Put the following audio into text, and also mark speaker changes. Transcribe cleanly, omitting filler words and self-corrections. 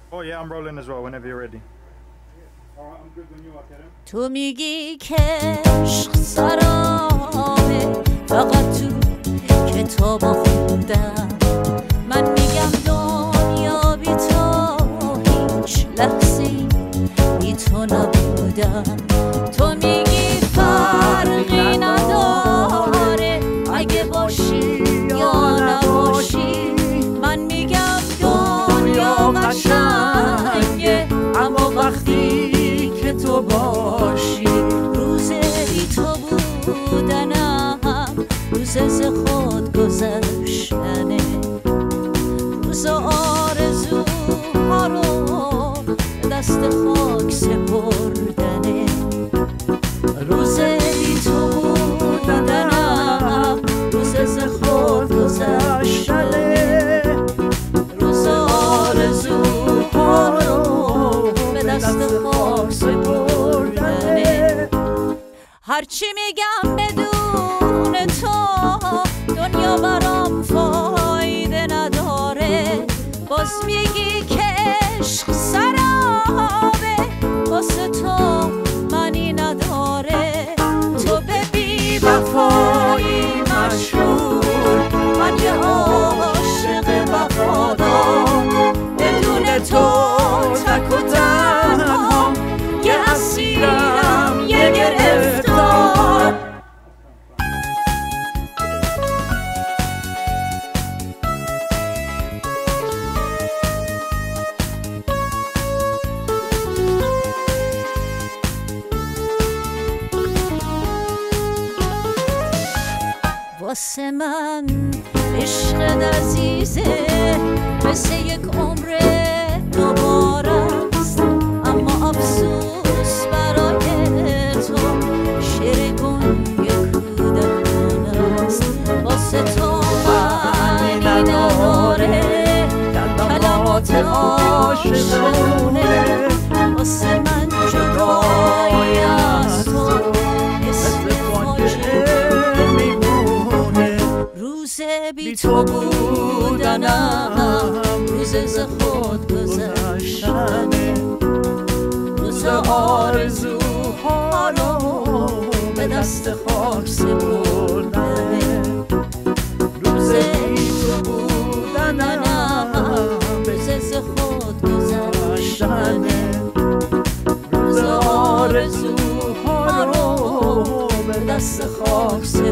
Speaker 1: Oh yeah, I'm rolling as well whenever you're ready.
Speaker 2: تو میگی که عشق سرابه فقط تو کتابا خوندم، من میگم دنیا بی تو هیچ لحظی بی تو نبودم. تو میگی فرقی نداره اگه باشی یا نباشی، من میگم دنیا قشنگه اما وقتی که تو باشی. روز بی تو بودنم روز ز خود گذشتنه، روز آرزوها رو به دست خاک سپردنه. روز بی تو بودنم روز ز خود گذشتنه، روز آرزوها رو به دست خاک سپردنه. هرچی میگم بدون تو دنیا برام فایده نداره، باز میگی که عشق سرابه واسه تو معنی نداره. تو به بی وفایی مشهور، من یه عاشق وفادار، بدون تو تک و تنها یه اسیرم یه گرفتار. واسه من عشق عزیزه مثل یک عمر دوباره است، اما افسوس برای تو شعر گنگ کودکانه است. واسه تو معنی نداره کلمات عاشقونه، واسه من جدایی از تو مثل فاجعه میمونه. روز بی تو بودنم روز ز خود گذشتنه، روز آرزوها رو به دست خاک سپردنه. روز بی تو بودنم روز ز خود گذشتنه، روز آرزوها رو به دست خاک سپردنه.